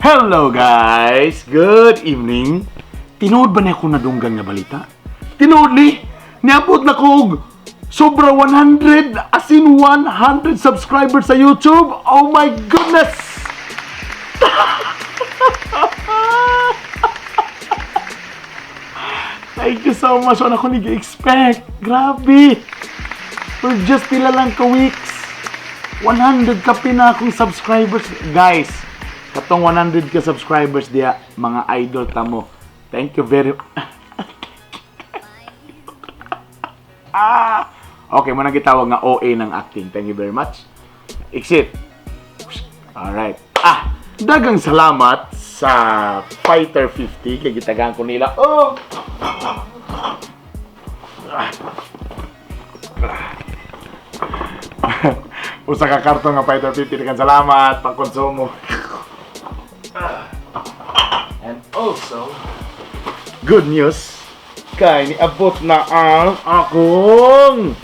Hello guys! Good evening! Tinood ba niya kung nadunggan nga balita? Tinood ni! Niabot na kong sobra 100 as in 100 subscribers sa YouTube! Oh my goodness! Thank you so much! Ano ko nag-expect? Grabe! For just pila lang ka weeks, 100 ka na akong subscribers. Guys, katong 100 ka subscribers diya, mga idol tamo. Thank you very Okay, muna gitawag nga OA ng acting. Thank you very much. Exit. Alright. Dagang salamat sa Fighter 50. Kaya gitagaan ko nila. Usa ka karton nga Fighter 50. Dagang salamat. Pang-konsumo. And also, good news. Kay niabot na ang akong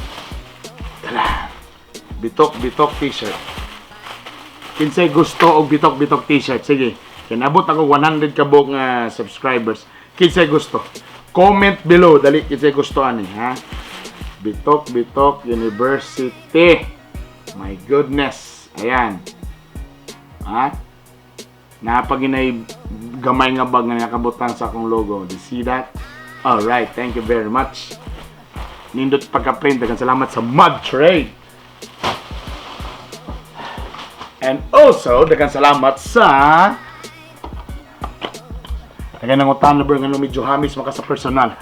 bitok-bitok t-shirt. Kinsay gusto og bitok-bitok t-shirt? Sige. Kinabot ako 100 kabog nga subscribers. Kinsay gusto? Comment below. Dali, kinsay gusto ani, ha? Bitok-bitok University. My goodness. Ayan. Ha? Napaginay gamay nga bag nga nakabutan sa akong logo. Do you see that? Alright, thank you very much. Nindot pagka-print. Dagan salamat sa Mud Trade. And also, dagan salamat sa dagan nangutan na ba nga medyo hamis maka sa personal.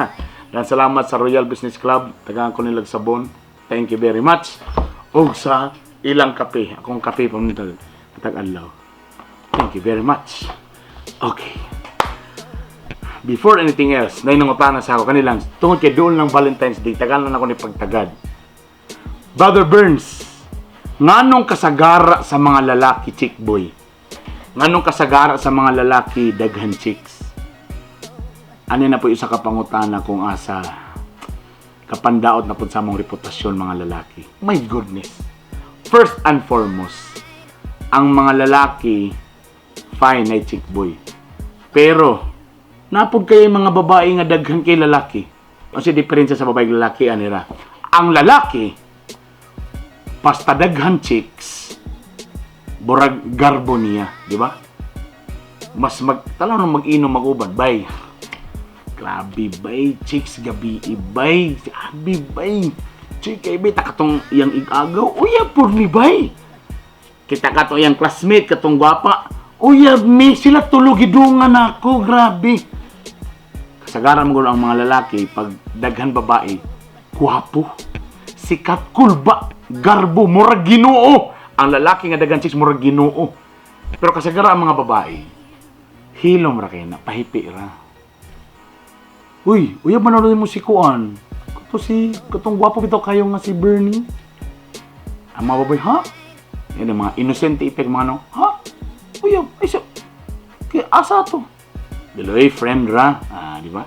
Dagan salamat sa Royal Business Club. Dagan ko nilag sabon. Thank you very much. O sa ilang kape. Akong kape pamuntal. Tag-alaw. Thank you very much. Okay. Before anything else, nangungutan na sa ako kanilang tungod kay doon ng Valentine's Day, tagal na ako ni pagtagad. Brother Burns, nganong kasagara sa mga lalaki chick boy? Nganong kasagara sa mga lalaki daghan chicks? Ano na po isa ka pangutana kung asa kapandaot na po sa mong reputasyon mga lalaki? My goodness. First and foremost, ang mga lalaki fine ay chick boy. Pero napod kayo mga babae nga daghan kay lalaki. Kasi diferensya sa babae lalaki anira. Ang lalaki basta daghan chicks burag garbo niya, di ba? Mas talaw nang mag-inom mag-uban, bay. Grabe bay, chicks gabi bay. Grabe bay. Chick kay bay takatong iyang igagaw. Uya por ni bay. Kita kato iyang classmate katong gwapa. Uya mi sila tulog idungan ako, grabe. Kasagaran mo ang mga lalaki pag daghan babae, guwapo, sikat, kulba, garbo, murag Ginoo. Ang lalaki nga daghan chicks murag Ginoo. Pero kasagaran ang mga babae, hilom ra kay na pahipi ra. Uy, manood mo si Kuan. Katong guwapo bitaw kayo nga si Bernie. Ang mga babae, ha? Yan ang mga innocent ipek mga no. Ha? Uy, ay siya. Kaya asa to? Daloy friend ra, di ba?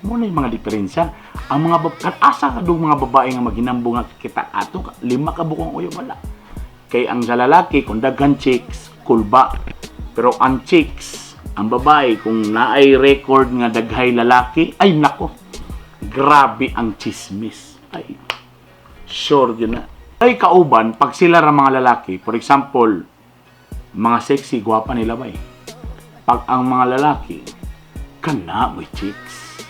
Muna yung mga diferensya. Ang mga asa ka doon mga babae nga maginambo nga kita ato, 5 ka bukong uyo wala. Kay ang sa lalaki kung daghan chicks, kulba. Pero ang chicks, ang babae kung naay record nga daghay lalaki, ay nako. Grabe ang chismis. Ay, sure yun na. Ay kauban pag sila ra mga lalaki, for example, mga sexy, gwapa nila ba eh. Pag ang mga lalaki, kana mo chicks.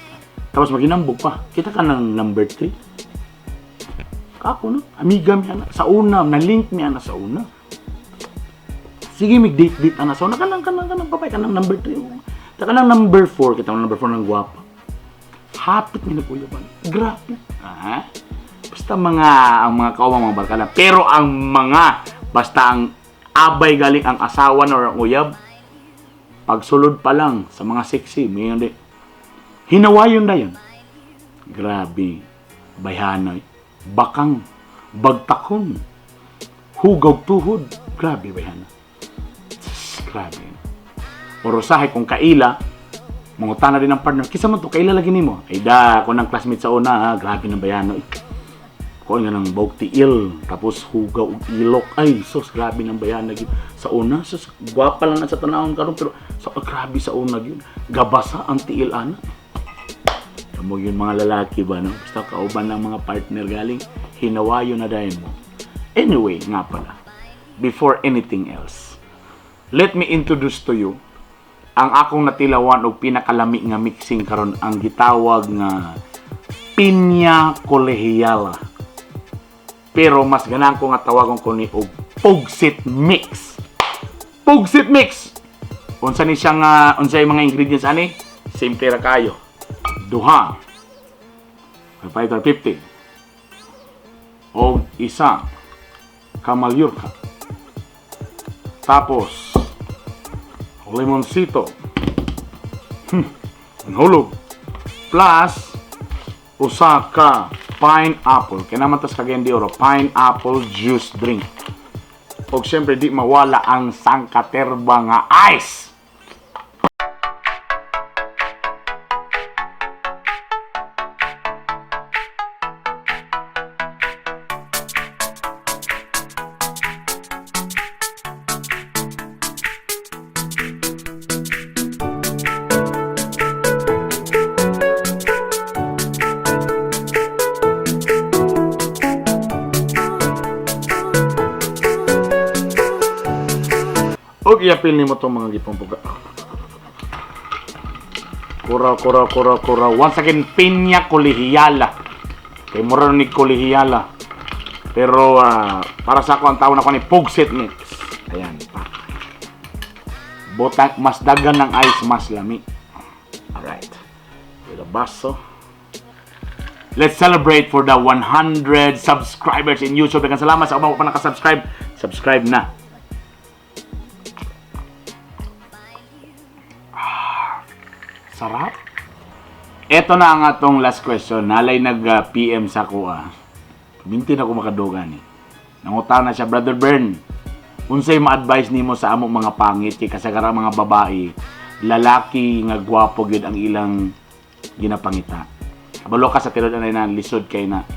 Tapos maginambog pa. Kita ka ng number 3. Kako no? Amiga mi ana sa una, na-link mi ana sa una. Sige, mag-date ana sa una. Kanang babay, kanang number 3. Kanang number 4, kita ng number 4 ng gwapa. Hapit mi na kuya ba? Grabe. Basta ang mga kawang mga barkada. Pero ang mga, basta ang abay galing ang asawa or ang uyab, pagsulod pa lang sa mga sexy, may hindi. Hinawayon na yun. Grabe. Bayhanoy. Bakang. Bagtakon. Hugaw tuhod. Grabe, bayhanoy. Grabe. Orosahe kung kaila, mangutan na rin ang partner. Kisa mo to, kaila lagi ni mo. Ay da, ako ng classmate sa una, ha? Grabe ng bayhanoy. Kuan nga ng bawg tiil, tapos hugaw og ilok. Ay, sus, grabe ng bayan gyud. Sa una, sus, gwapa lang na sa tanawon karon pero grabe sa una gyud. Gabasa ang tiil ana. Kamo yun mga lalaki ba, no? Basta kauban ng mga partner galing, hinawayo na dahil mo. Anyway, nga pala, before anything else, let me introduce to you ang akong natilawan og pinakalami nga mixing karon ang gitawag nga Piña Colegiala. Pero mas ganang ko nga tawagon ko ni og Pugsit Mix. Pugsit Mix. Unsa ni siya nga unsay mga ingredients ani? Simple ra kayo. Duha. 550. Og isa Kamalyurka. Tapos limoncito. Hulog. Plus usa ka pineapple. Kaya tas kagayan di oro. Pineapple juice drink. O syempre di mawala ang sangkaterba nga ice. Og iapil nimo tong mga gipampuga. Kura. Once again, Piña Colegiala. Kay mura ni Colegiala. Pero para sa ako ang tawag ako ni Pugsit Mix. Ayan pa. Botang mas dagan ng ice, mas lami. Alright. With a baso. Let's celebrate for the 100 subscribers in YouTube. Dagan salamat sa mga pa naka-subscribe. Subscribe na. Sarap. Ito na ang atong last question. Nalay nag-PM sa kuha. Binti na ko makadugan eh. Nangutan na siya, Brother Bern. Unsay ma-advise nimo sa among mga pangit kay kasagaran mga babae, lalaki nga gwapo gyud ang ilang ginapangita. Kabalo ka sa tinud na lisod kay na.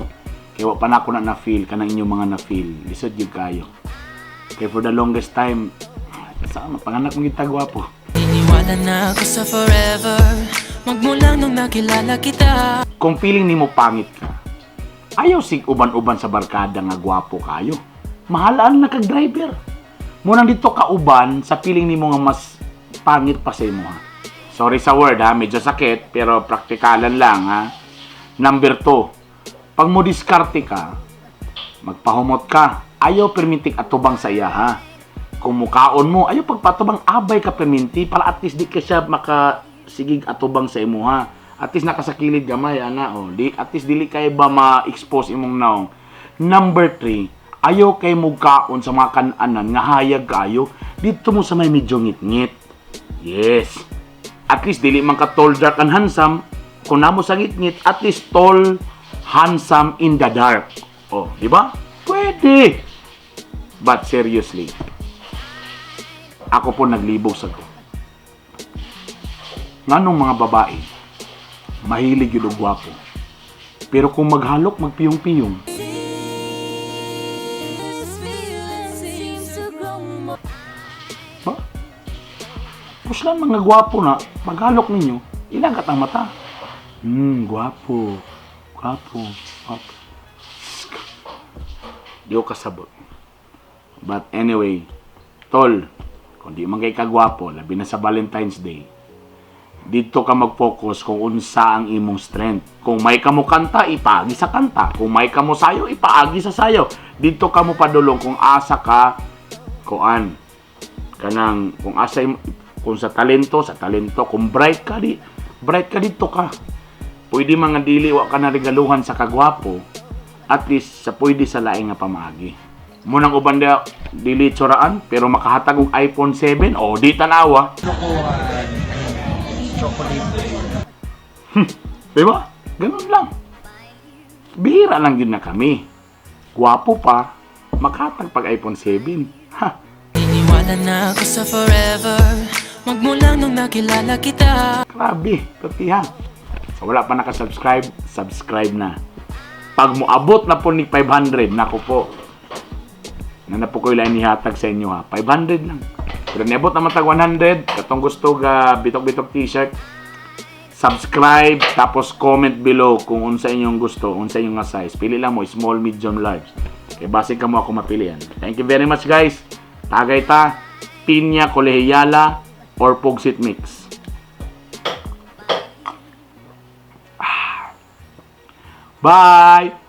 Kay wa pa na ako na feel kanang inyong mga na feel. Lisod gyud kayo. Kay for the longest time, saan panganak mo gyud ta gwapo. Iniwala na ako sa forever magmula nung nakilala kita. Kung feeling nimo pangit ka, ayaw sig uban-uban sa barkada nga gwapo kayo. Mahalaan na kag driver. Munang dito ka uban sa feeling nimo nga mas pangit pa sa imo ha. Sorry sa word ha, medyo sakit pero praktikalan lang ha. Number 2, pag mo diskarte ka, magpahumot ka, ayaw permitik atubang sa iya ha. Kung mukaon mo, ayaw pagpatubang abay ka perminti para at least di ka siya makasigig atubang sa imo ha. At least nakasakilid gamay ana o. At least dili kay ba ma-expose imong naong. Number 3, ayaw kay mugkaon sa mga kananan nga hayag kayo. Dito mo sa may medyo ngit-ngit. Yes. At least dili man ka tall, dark and handsome. Kung namo sa ngit-ngit, at least tall, handsome in the dark. Oh, di ba? Pwede. But seriously, ako po naglibog sa ko. Nganong mga babae, mahilig yun o gwapo. Pero kung maghalok, magpiyong-piyong. Ba? Puslan mga gwapo na, maghalok ninyo, ilang katang mata. Gwapo. Gwapo. Gwapo. Di ko kasabot. But anyway, tol, kung di man kay kagwapo, labi na sa Valentine's Day, dito ka mag-focus kung unsa ang imong strength. Kung may kamo kanta, ipaagi sa kanta. Kung may kamo sayo, ipaagi sa sayo. Dito ka mo padulong kung asa ka, kuan, kanang, kung asa, kung sa talento, kung bright ka dito ka. Pwede mga dili, wa ka na regaluhan sa kagwapo, at least, sa pwede sa laing nga pamaagi. Munang uban dia dili tsoraan pero makahatag og iPhone 7 o di tanawa. Chocolate. Diba? Ganun lang. Bihira lang yun na kami. Gwapo pa, makahatag pag iPhone 7. Ha. Iniwala na ako sa forever magmula nung nakilala kita. Grabe, patihan. So wala pa nakasubscribe, subscribe na. Pag moabot na po ni 500, nako po, na po ko ilang ihatag sa inyo ha. 500 lang. Pero niabot naman tag 100, katong gusto ga bitok-bitok t-shirt, subscribe, tapos comment below kung unsa inyong gusto, unsa inyong nga size. Pili lang mo, small, medium, large. Kaya base ka mo ako mapilian. Thank you very much guys. Tagay ta, pinya, kolehiyala, or pugsit mix. Bye!